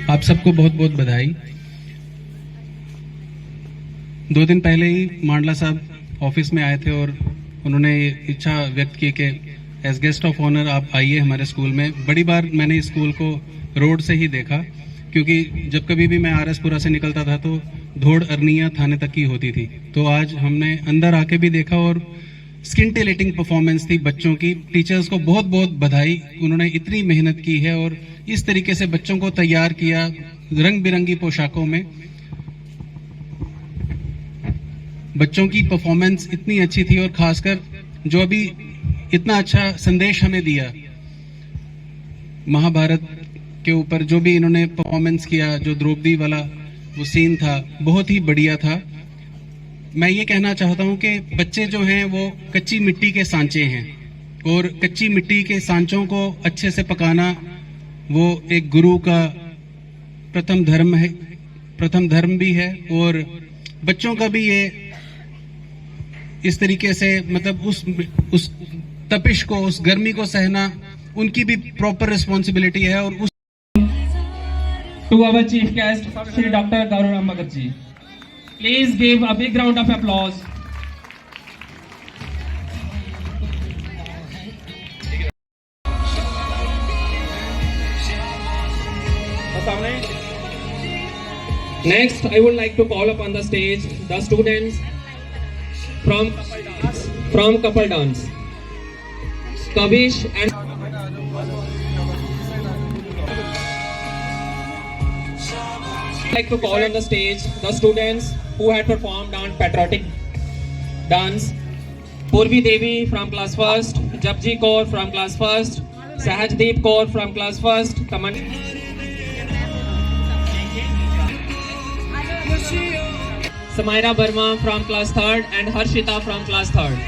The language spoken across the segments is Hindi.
आप सबको बहुत बहुत बधाई। 2 दिन पहले ही मांडला साहब ऑफिस में आए थे और उन्होंने इच्छा व्यक्त की कि एज गेस्ट ऑफ ऑनर आप आइए हमारे स्कूल में। बड़ी बार मैंने इस स्कूल को रोड से ही देखा, क्योंकि जब कभी भी मैं आरएसपुरा से निकलता था तो धोड़ अरनिया थाने तक की होती थी। तो आज हमने अंदर आके भी देखा और स्किंटिलेटिंग परफॉर्मेंस थी बच्चों की। टीचर्स को बहुत बहुत बधाई, उन्होंने इतनी मेहनत की है और इस तरीके से बच्चों को तैयार किया रंग बिरंगी पोशाकों में। बच्चों की परफॉर्मेंस इतनी अच्छी थी और खासकर जो अभी इतना अच्छा संदेश हमें दिया महाभारत के ऊपर, जो भी इन्होंने परफॉर्मेंस किया, जो द्रौपदी वाला वो सीन था, बहुत ही बढ़िया था। मैं ये कहना चाहता हूं कि बच्चे जो हैं वो कच्ची मिट्टी के सांचे हैं और कच्ची मिट्टी के सांचों को अच्छे से पकाना वो एक गुरु का प्रथम धर्म भी है। और बच्चों का भी ये इस तरीके से मतलब उस तपिश को, उस गर्मी को सहना उनकी भी प्रॉपर रिस्पॉन्सिबिलिटी है। और उस to our chief guest Shri doctor Gaurav Bhagat ji, please give a big round of applause. Next, I would like to call upon the stage the students from couple dance, Kavish and like to call on the stage the students who had performed on patriotic dance. Purvi Devi from class 1st, Japji Kaur from class 1st, Sahajdeep Kaur from class 1st, Samaira Verma from class 3rd and Harshita from class 3rd.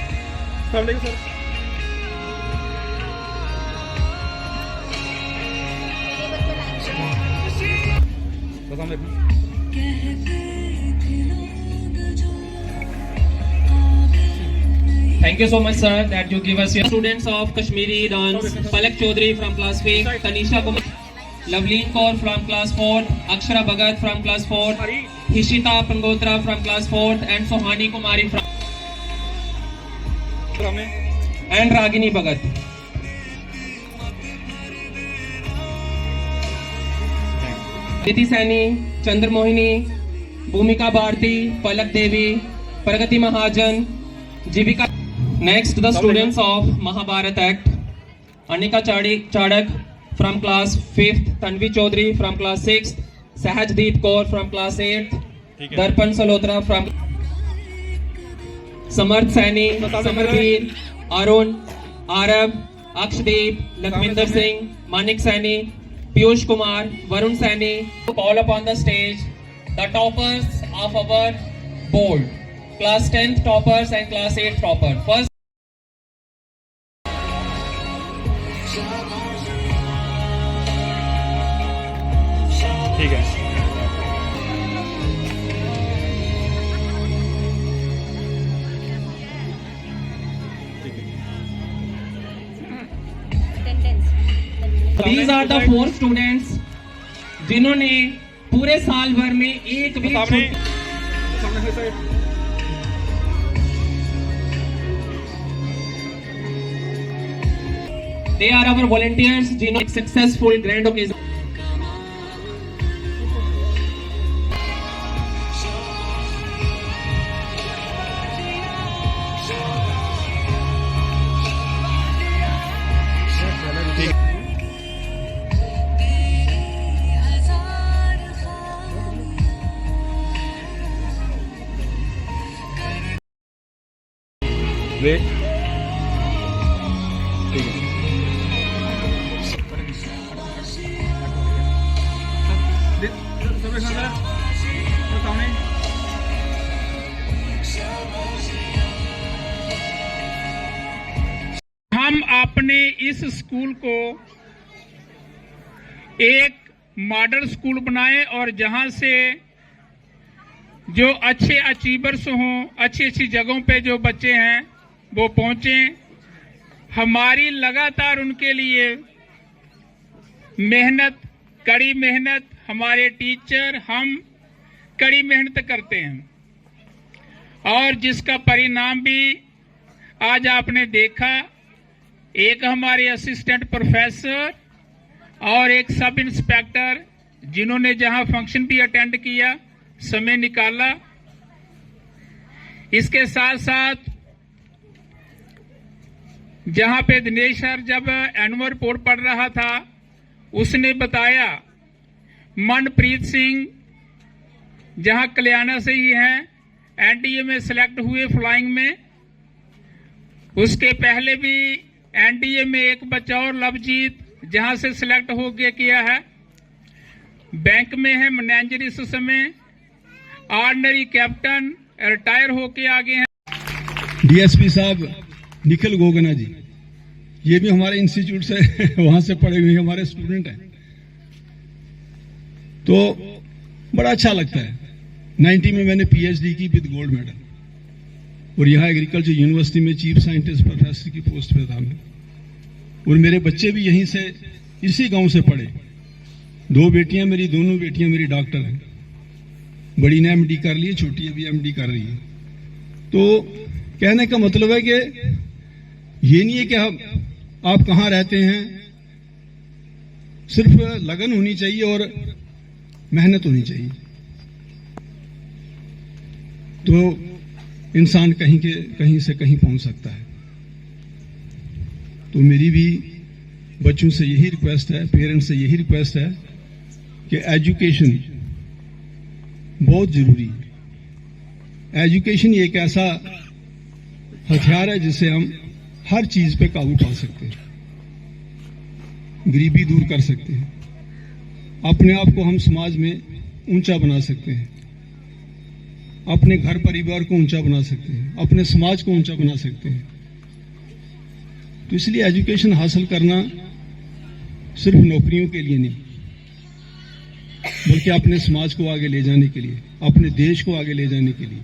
Thank you so much, sir, that you give us your students of Kashmiri dance. Palak Chaudhary from class 5, Tanisha Kumar, Lavleen Kaur from class 4, Akshara Bhagat from class 4, Hishita Pangotra from class 4, and Sohani Kumari from and Ragini Bhagat. Diti Saini, Chandra Mohini, Bhumika Bharti, Palak Devi, Pragati Mahajan, Jivika. Next, the students of Mahabharat Act, Anika Chadak from class 5th, Tanvi Chaudhary from class 6th, Sahajdeep Kaur from class 8th, Darpan Salotra from Samarth Saini, Samarveer, Arun, Arav, Akshdeep, Lakwinder Singh, Manik Saini, Piyush Kumar, Varun Saini. To call upon the stage the toppers of our board, class 10th toppers and class 8th topper. First, ठीक है। These are the 4 students जिन्होंने पूरे साल भर में एक भी They are our volunteers जिन्होंने successful grand occasion वेट, ठीक है। हम अपने इस स्कूल को एक मॉडल स्कूल बनाएं और जहां से जो अच्छे अचीवर्स हों, अच्छी अच्छी जगहों पे जो बच्चे हैं वो पहुंचे। हमारी लगातार उनके लिए मेहनत, कड़ी मेहनत हमारे टीचर, हम कड़ी मेहनत करते हैं और जिसका परिणाम भी आज आपने देखा। एक हमारे असिस्टेंट प्रोफेसर और एक सब इंस्पेक्टर जिन्होंने जहां फंक्शन भी अटेंड किया, समय निकाला। इसके साथ साथ जहां पे दिनेश सर जब एनुअल रिपोर्ट पढ़ रहा था, उसने बताया मनप्रीत सिंह जहां कल्याणा से ही हैं, एनडीए में सिलेक्ट हुए फ्लाइंग में। उसके पहले भी एनडीए में एक बच्चा और लवजीत जहां से सिलेक्ट हो गया किया है। बैंक में है मैनेजर इस समय, ऑर्डिनरी कैप्टन, रिटायर होके आगे हैं। डीएसपी साहब निखिल गोगना जी, ये भी हमारे इंस्टीट्यूट से वहां से पढ़े हुए हमारे स्टूडेंट हैं। तो बड़ा अच्छा लगता है। 90 में मैंने पीएचडी की विद गोल्ड मेडल और यहाँ एग्रीकल्चर यूनिवर्सिटी में चीफ साइंटिस्ट प्रोफेसर की पोस्ट पे था मैं। और मेरे बच्चे भी यहीं से, इसी गांव से पढ़े। 2 बेटियां मेरी, दोनों बेटियां मेरी डॉक्टर हैं। बड़ी ने एमडी कर ली, छोटी भी एमडी कर रही है। तो कहने का मतलब है कि ये नहीं है कि आप कहां रहते हैं, सिर्फ लगन होनी चाहिए और मेहनत होनी चाहिए, तो इंसान कहीं से कहीं पहुंच सकता है। तो मेरी भी बच्चों से यही रिक्वेस्ट है, पेरेंट्स से यही रिक्वेस्ट है कि एजुकेशन बहुत जरूरी है। एजुकेशन एक ऐसा हथियार है जिससे हम हर चीज पे काबू पा सकते हैं, गरीबी दूर कर सकते हैं, अपने आप को हम समाज में ऊंचा बना सकते हैं, अपने घर परिवार को ऊंचा बना सकते हैं, अपने समाज को ऊंचा बना सकते हैं। तो इसलिए एजुकेशन हासिल करना सिर्फ नौकरियों के लिए नहीं, बल्कि अपने समाज को आगे ले जाने के लिए, अपने देश को आगे ले जाने के लिए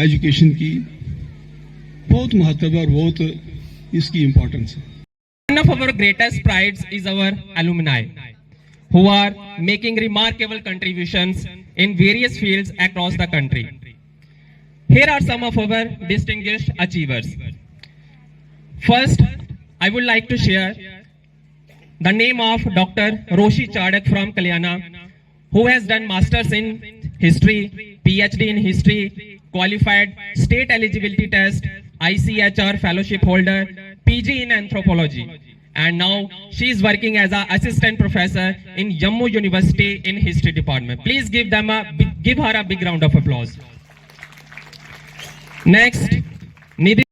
एजुकेशन की बहुत महत्व है और बहुत इसकी इंपॉर्टेंस है। One of our greatest prides is our alumni, who are making remarkable contributions in various fields across the country. Here are some of our distinguished achievers. First, I would like to share the name of Dr. Roshi Chadak from Kalyana, who has done Masters in History, PhD in History, qualified State Eligibility Test, ICHR Fellowship holder, PG in Anthropology, and now she is working as an Assistant Professor in Jammu University in History Department. Please give her a big round of applause. Next, Nidhi